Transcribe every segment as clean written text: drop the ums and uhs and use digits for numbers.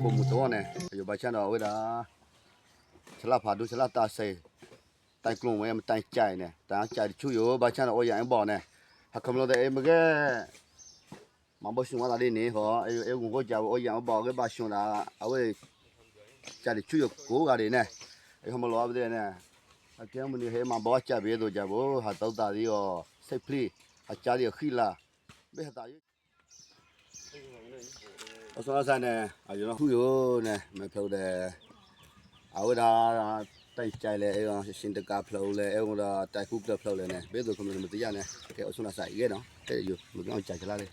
ကိုမတော်နဲ့ယူပါချန်တော်ဝဲတာချလာဖာဒူချလာတာဆေတိုင်ကလုံးဝဲမတိုင်ကြိုင်နဲ့တာကြိုင်ချူရောပါချန်တော်ရန်ပေါ်နဲ့ဟာကမလို့တဲ့မကဲမဘရှင်ဝလာလေးနေဟောအဲကိုကြောက်ရန်ပေါ်ကပါရှင်လာအဝဲကြိုင်ချူရောကိုကလေးနဲ့အဲမလို့အပတဲ့နဲ့အကဲမနေဟဲမဘောချဘေးတို့ကြဘောဟာတောက်တာဒီရောစိတ်ဖလီအချာရီခီလာဘယ်တာရအစောစားနေအယူနော်ခုယောနဲ့မဖလို့တဲ့အဝဒါတိုက်ကြိုင်လေအဲရှင်တကဖလို့လေအဲဒါတိုက်ခုကဖလို့လေနဲ့ဘယ်သူကမလို့မသိရနဲ့ကဲအစောစားရဲနော်တဲ့ယူမပြောကြိုင်ကြလားလေ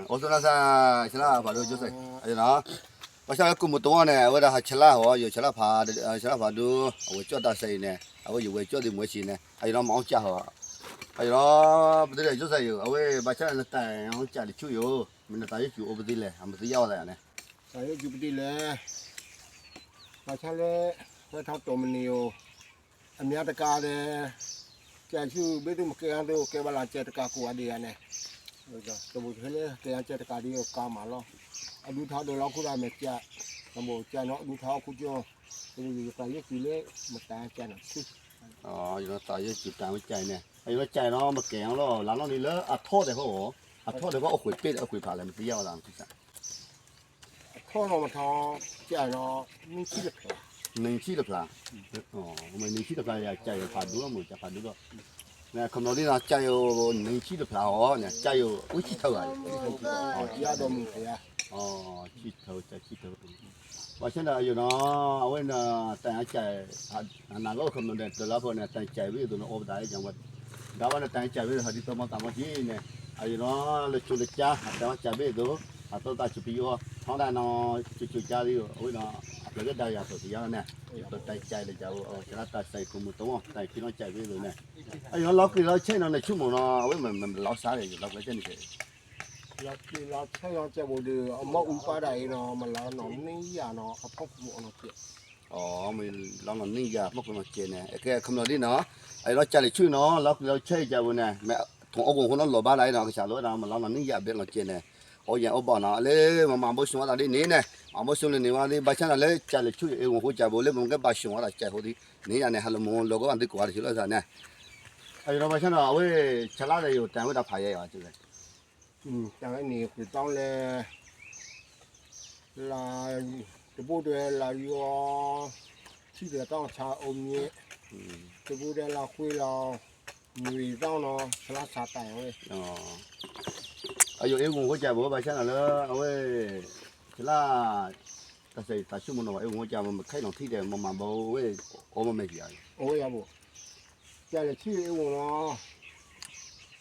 အစောစားချလာဘာလို့ကျဆိုင်အဲနော်ဘာသာကုမတော်နဲ့ဝဒါဟာချလာဟောယူချလာဖာချလာဖာဒူအဝကြော့တာဆိုင်နဲ့အဝယူဝကြော့တယ်မွေးရှင်နဲ့အဲတော့မောင်းချဟောအဲတော့ဘယ်လိုကျဆိုင်ယူအဝဘာချလာတိုင်ဟောချလိချူယူမင်းတာရကျူအပတိလေအမသိရောက်လာရနဲ့တာရကျူပတိလေဘာချလဲဝတ်ထောက်တော်မနီယိုအမြတ်တကားတဲ့ကြာချူဘယ်သူမကဲတော့ကဲပါလာချက်တကားကိုအဒီရနဲ့ဟုတ်ကဲ့တဘူထဲလေကဲချက်တကားဒီကိုကားမှာလောအဒူထောက်တော့လောက်ခုရမယ်ကြာတမို့ကြာတော့အဒူထောက်ခုကျော်ဒီတာရကျူလေမတန်းကြာနော်အော်ယူတာရကျူတန်းကြိုင်နဲ့အဲတော့ကြိုင်တော့မကဲအောင်လို့လာတော့နေလေအထော့တယ်ဟောအထော့တယ်ကအခွေပိတ်အခွေပါလဲမသိရောက်လာမသိစားခေါ်တော့မထောင်းကြာတော့နင်းရှိတယ်ဖလားနင်းရှိတယ်ဖလားအော်မင်းနင်းရှိတယ်ဖလားကြာရဖာဒူးမို့ကြာဖာဒူးတော့နဲ့ခမလို့ဒီကကြာရနင်းရှိတယ်ဖလားဟောနဲ့ကြာရဝချီထောက်ရတယ်အော်ကြာတော့မှုဖလားအော်ချီထောက်ချီထောက်ဘာရှင်တာယူနော်အဝဲနာတန်အကြာနာလို့ခမလို့တဲ့ဒလာဖို့နဲ့တန်ကြာပြီးတော့အော်ဒါရကြောင့်ဒါဘာနဲ့တန်ကြာပြီးဟာဒီတော့မကမကြီးနဲ့အယူနော်လေချူလက်ချာတော့ကြာပြီးတော့အတော့တာချပြီးရောထောင်းတယ်နော်ချူကြာပြီးတော့ဝိနော်လည်းဒါရဆိုတရားနဲ့တော့တိုက်ကြိုက်လေကြောက်အော်ကျလာတာဆိုင်ကုမတော့တိုက်ပြီးတော့ကြိုက်ပြီးလို့နဲ့အယူလောက်ကြီးလောက်ချိန်တော့ချူမနော်အဝဲမလောက်စားတယ်လောက်လည်းချက်နေတယ်လောက်ကြီးလောက်ချက်ရောက်ချက်ဖို့ဒီအမောက်ဥပါတိုင်းတော့မလားနော်နင်းရနော်အဖောက်မှုအောင်ဖြစ်အော်မလောင်းတော့နင်းရမဟုတ်ဘူးကျင်းနေအကဲခမလို့ဒီနော်အဲတော့ကြက်လေချူနော်လောက်လောက်ချိန်ကြဘူးနဲ့ထုံအကုန်ကတော့လောပါလိုက်တော့ကစားလို့တော့မလောင်းတော့နင်းရပဲလို့ကျင်းနေဟောရအော်ပါနော်လေမမဘရှင်လာလေးနေနေမဘရှင်လေးနေပါလေဘာချန်လဲကြက်လေချူအေဝင်ဟိုကြဘောလေမုန်ကဘာရှင်လာကြက်ဟိုဒီနေရနေဟလမွန်လောကအန်တကွာရှိလို့စားနေအဲတော့ဘာချန်တော့အဝေးချလာတယ်ယူတန်ဝတ်တာဖာရဲရကျူတယ်တန်နေပြတောင်းလဲလာတပုတ်တယ်လာရောရှိတယ်တောင်းချအောင်မြင့်တပုတ်တယ်လာခွေးလောင်မြွေတောင်းတော့ဆလာစားတိုင်ဝဲအယုအေဝင်ဟိုကြဘောဘာချန်လဲအဝေးချလာတဆိတရှုမနော်အေဝင်ကြမခိုင်တော့ထိတယ်မမဘောဝေးအောမမဲကြီးရတယ်အိုးရဖို့ကျတယ်ချီအေဝင်တော့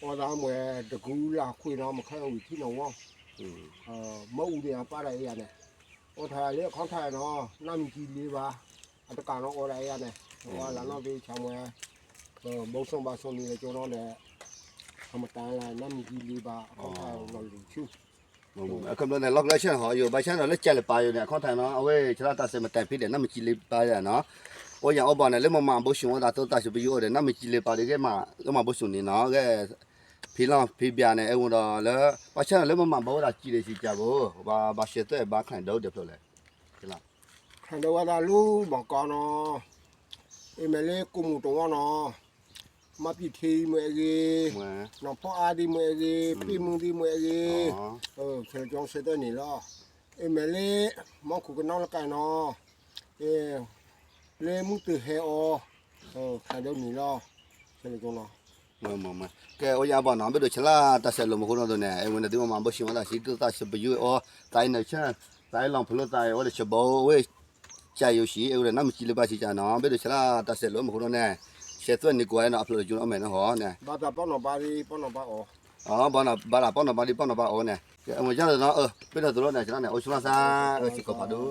ဟောသားမွဲတကူလာခွေတော့မခိုင်ဘူးထိတော့ဝေါမဟုတ်တယ်ပါရရရတယ်ဟောထားလေခေါင်းထားတော့နမ်ကြီးလေးပါအတကတော့အော်ရရတယ်ဟောလာတော့ဒီချောင်းမွဲဘုံဆုံးပါဆုံးနေကြောတော့လေအမတန်လာနမ်ကြီးလေးပါခေါင်းထားတော့လူချူအခမနဲ့လောက်လက်ချက်ဟောယူဘာချန်တော့လက်ချက်လက်ပါယူနေခေါထိုင်နော်အဝေးချလာတဆမတိုင်ဖြစ်တယ်နမကြီးလေးပါရနော်ဟောရအော်ပါနဲ့လက်မမဘုရှင်ဝတာတော့တဆပြီးရောတယ်နမကြီးလေးပါလေကဲမှာလမဘုရှင်နေနော်ကဲဖီလောင်ဖီပြနဲ့အဝန်တော့လဲဘာချန်လက်မမဘောတာကြီးလေးစီကြဘောဘာရှက်တဲ့ဘာခိုင်တော့တယ်ဖြစ်လဲဒီလားခံတော့လာလူမကောနော်အမလေးကုမှုတော့နော်မပြည့်သေးမွေကြီးနော်ပေါ်အားဒီမွေကြီးပြမှုဒီမွေကြီးဆယ်ကြောင်းဆက်တဲ့နေလားအမလေးမောက်ခုကနော်လကန်နော်လေမှုတဟဲအောခံတော့နေလားဆယ်ကြောင်းနော်မကဲအိုရပါနော်ဘယ်လိုချလာတဆယ်လုံးမခုတော့နဲ့အဝင်တဲ့မဘရှင်ဝလာစီတူတာစပယူအောတိုင်းနေချန်တိုင်းလောင်ဖလို့တိုင်းဝဲချဘောဝဲကြာယူရှိအဲ့ဒါနမချီလပါစီချာနော်ဘယ်လိုချလာတဆယ်လုံးမခုတော့နဲ့ရှက်သွက်နေကွာနော်အဖလို့ကျွန်းအမယ်နော်ဟောနဲ့ဘာသာပေါ့နော်ဘာဒီပေါ့နော်ဘာအော်ဘာနာဘာလာပေါ့နော်ဘာဒီပေါ့နော်ဘာအောနဲ့အမကြတော့နော်ပြတော့တို့နဲ့ကျွန်တော်နဲ့အိုရှလာစာစီကောပါတော့